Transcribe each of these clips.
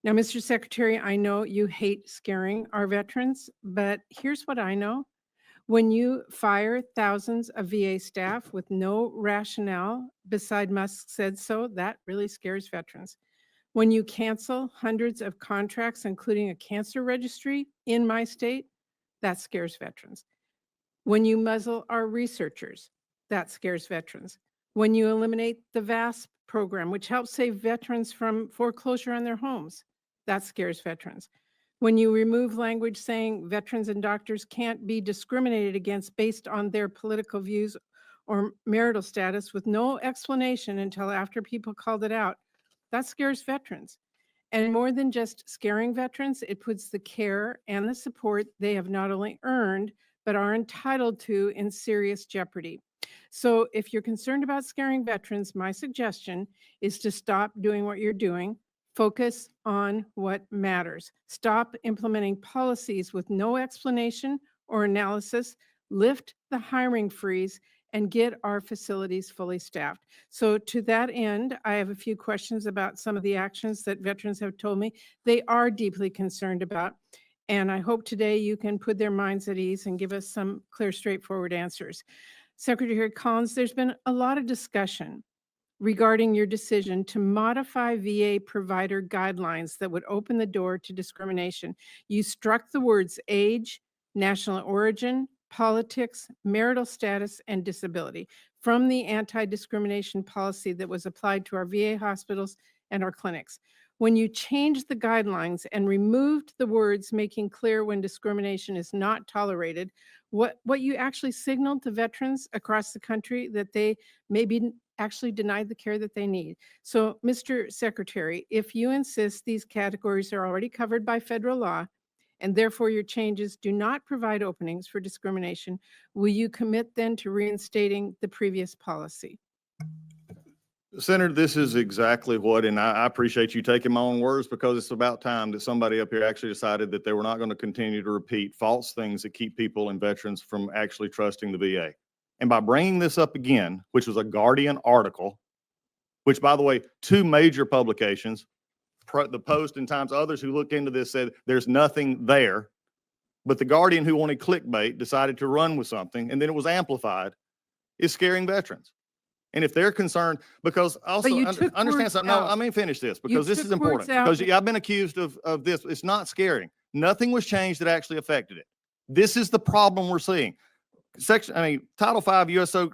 Now, Mr. Secretary, I know you hate scaring our veterans, but here's what I know. When you fire thousands of VA staff with no rationale beside Musk said so, that really scares veterans. When you cancel hundreds of contracts, including a cancer registry in my state, that scares veterans. When you muzzle our researchers, that scares veterans. When you eliminate the VASP program, which helps save veterans from foreclosure on their homes, that scares veterans. When you remove language saying veterans and doctors can't be discriminated against based on their political views or marital status with no explanation until after people called it out, that scares veterans. And more than just scaring veterans, it puts the care and the support they have not only earned, but are entitled to in serious jeopardy. So if you're concerned about scaring veterans, my suggestion is to stop doing what you're doing. Focus on what matters. Stop implementing policies with no explanation or analysis. Lift the hiring freeze and get our facilities fully staffed. So to that end, I have a few questions about some of the actions that veterans have told me they are deeply concerned about. And I hope today you can put their minds at ease and give us some clear, straightforward answers. Secretary Collins, there's been a lot of discussion regarding your decision to modify VA provider guidelines that would open the door to discrimination. You struck the words age, national origin, politics, marital status, and disability from the anti-discrimination policy that was applied to our VA hospitals and our clinics. When you changed the guidelines and removed the words making clear when discrimination is not tolerated, what you actually signaled to veterans across the country that they may be actually denied the care that they need. So, Mr. Secretary, if you insist these categories are already covered by federal law, and therefore your changes do not provide openings for discrimination, will you commit then to reinstating the previous policy? Senator, this is exactly what, and I appreciate you taking my own words, because it's about time that somebody up here actually decided that they were not going to continue to repeat false things that keep people and veterans from actually trusting the VA. And by bringing this up again, which was a Guardian article, which, by the way, 2 major publications, the Post and Times, others who looked into this said there's nothing there, but the Guardian, who wanted clickbait, decided to run with something, and then it was amplified, is scaring veterans. And if they're concerned, because also understand something. No, I mean, finish this, because this is important. Because I've been accused of this. It's not scaring. Nothing was changed that actually affected it. This is the problem we're seeing. Title 5 USO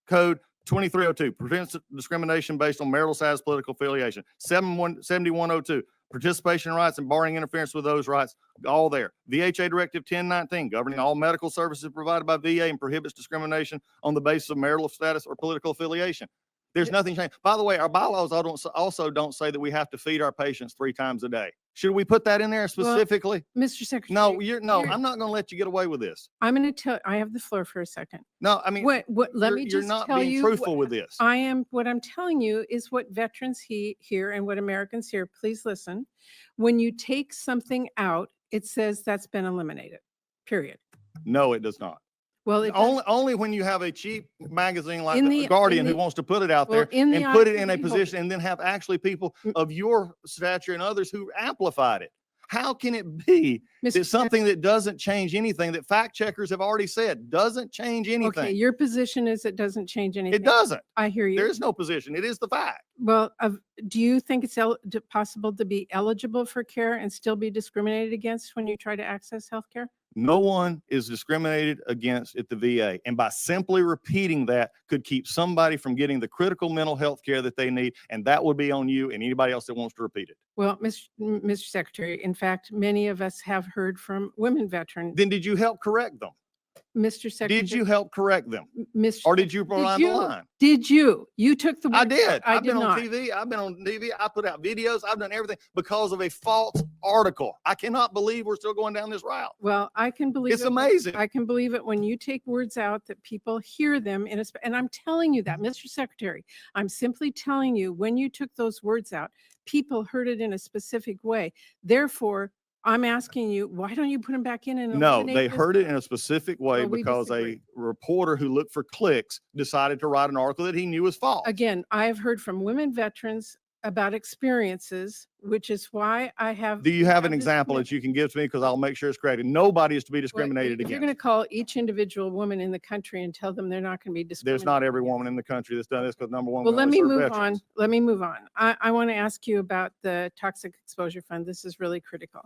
Code 2302 prevents discrimination based on marital status, political affiliation. 7102 participation rights and barring interference with those rights, all there. VHA Directive 1019 governing all medical services provided by VA and prohibits discrimination on the basis of marital status or political affiliation. There's nothing changed. By the way, our bylaws also don't say that we have to feed our patients 3 times a day. Should we put that in there specifically? Well, Mr. Secretary. No, I'm not going to let you get away with this. I'm going to tell, I have the floor for a second. No, I mean, let me just you're not tell being you truthful with this. What I'm telling you is what veterans hear and what Americans hear. Please listen. When you take something out, it says that's been eliminated, period. No, it does not. Well, only when you have a cheap magazine like the Guardian who wants to put it out there and put it in a position and then have actually people of your stature and others who amplified it. How can it be that something that doesn't change anything, that fact checkers have already said doesn't change anything? Okay, your position is it doesn't change anything. It doesn't. I hear you. There is no position. It is the fact. Well, do you think it's possible to be eligible for care and still be discriminated against when you try to access health care? No one is discriminated against at the VA. And by simply repeating that could keep somebody from getting the critical mental health care that they need. And that would be on you and anybody else that wants to repeat it. Well, Mr. Secretary, in fact, many of us have heard from women veterans. Then did you help correct them? Mr. Secretary. Did you help correct them? Or did you rely the line? Did you? You took the word. I did. I've been on TV. I've been on TV. I put out videos. I've done everything because of a false article. I cannot believe we're still going down this route. Well, I can believe it's amazing. I can believe it when you take words out that people hear them and I'm telling you that, Mr. Secretary. I'm simply telling you when you took those words out, people heard it in a specific way. Therefore, I'm asking you, why don't you put them back in? And no, they heard it in a specific way because a reporter who looked for clicks decided to write an article that he knew was false. Again, I have heard from women veterans about experiences, which is why I have. Do you have an this example committee. that you can give to me? Because I'll make sure it's corrected. Nobody is to be Well, discriminated if you're going to against. call each individual woman in the country and tell them they're not going to be discriminated. There's not every against. woman in the country that's done this because number one, Well, we let only me serve move veterans. on. Let me move on. I want to ask you about the Toxic Exposure Fund. This is really critical.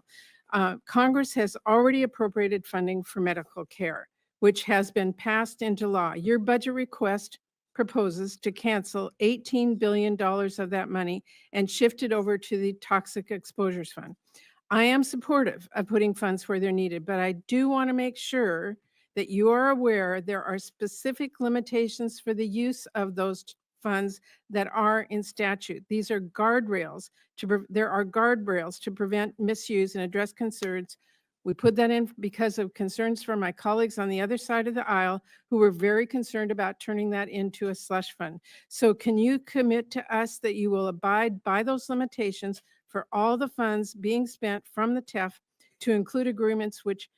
Congress has already appropriated funding for medical care, which has been passed into law. Your budget request proposes to cancel $18 billion of that money and shift it over to the Toxic Exposures Fund. I am supportive of putting funds where they're needed, but I do want to make sure that you are aware there are specific limitations for the use of those funds that are in statute. These are guardrails there are guardrails to prevent misuse and address concerns. We put that in because of concerns from my colleagues on the other side of the aisle who were very concerned about turning that into a slush fund. So can you commit to us that you will abide by those limitations for all the funds being spent from the TEF to include agreements which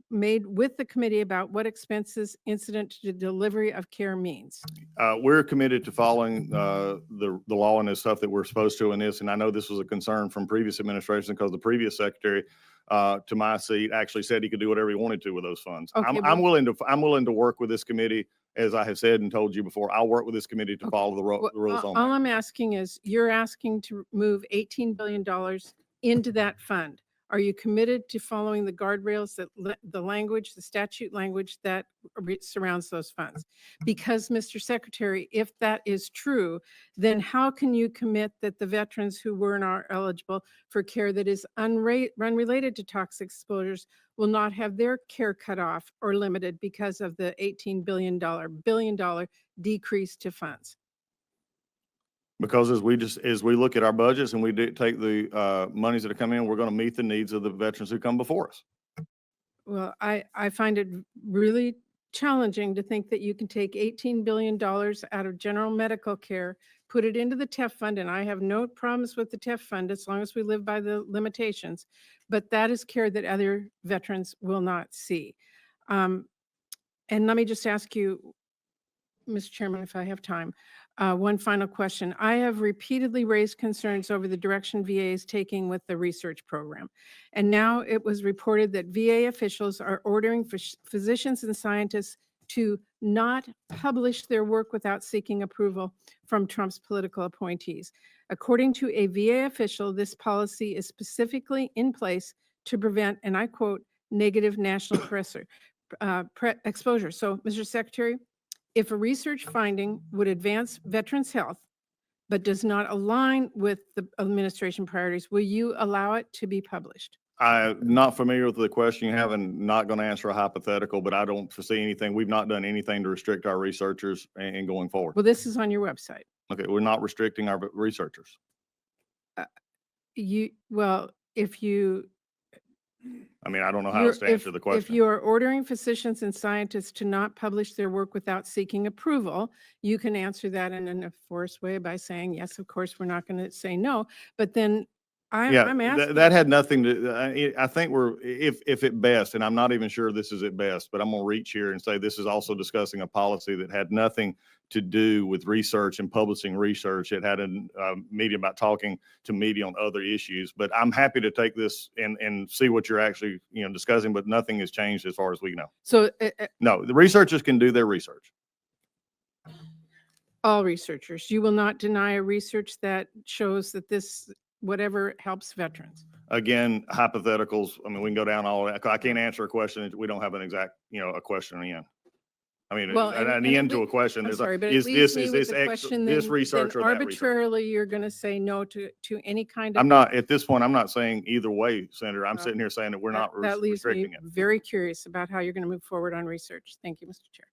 made with the committee about what expenses incident to delivery of care means? We're committed to following the law and the stuff that we're supposed to in this. And I know this was a concern from previous administration because the previous secretary to my seat actually said he could do whatever he wanted to with those funds. Okay, I'm willing to work with this committee. As I have said and told you before, I'll work with this committee to follow the rules on All that. I'm asking is, you're asking to move $18 billion into that fund. Are you committed to following the guardrails that the language, the statute language that surrounds those funds? Because, Mr. Secretary, if that is true, then how can you commit that the veterans who were not eligible for care that is unrelated to toxic exposures will not have their care cut off or limited because of the $18 billion decrease to funds? Because as we look at our budgets and we dictate the monies that are coming in, we're going to meet the needs of the veterans who come before us. Well, I find it really challenging to think that you can take $18 billion out of general medical care, put it into the TEF fund, and I have no problems with the TEF fund as long as we live by the limitations, but that is care that other veterans will not see. And let me just ask you, Mr. Chairman, if I have time, one final question. I have repeatedly raised concerns over the direction VA is taking with the research program. And now it was reported that VA officials are ordering physicians and scientists to not publish their work without seeking approval from Trump's political appointees. According to a VA official, this policy is specifically in place to prevent, and I quote, negative national exposure. So, Mr. Secretary, if a research finding would advance veterans' health, but does not align with the administration priorities, will you allow it to be published? I'm not familiar with the question you have and not going to answer a hypothetical, but I don't foresee anything. We've not done anything to restrict our researchers and going forward. Well, this is on your website. Okay, we're not restricting our researchers. If you I mean, I don't know how else to answer the question. If you are ordering physicians and scientists to not publish their work without seeking approval, you can answer that in a forced way by saying, yes, of course, we're not going to say no. But then I'm asking. That had nothing to, I think if at best, and I'm not even sure this is at best, but I'm going to reach here and say this is also discussing a policy that had nothing to do with research and publishing research. It had a meeting about talking to media on other issues, but I'm happy to take this and see what you're actually, discussing, but nothing has changed as far as we know. So no, the researchers can do their research. All researchers, you will not deny a research that shows that this, whatever helps veterans. Again, hypotheticals. I mean, we can go down all that. I can't answer a question. We don't have an exact, a question in the end. I mean, Well, an end to a question. I'm There's sorry, but is it leaves this me is with this the question, this then research or that research? arbitrarily you're going to say no to any kind of. I'm not at this point. I'm not saying either way, Senator. I'm sitting here saying that we're not that leaves me restricting it. very curious about how you're going to move forward on research. Thank you, Mr. Chair.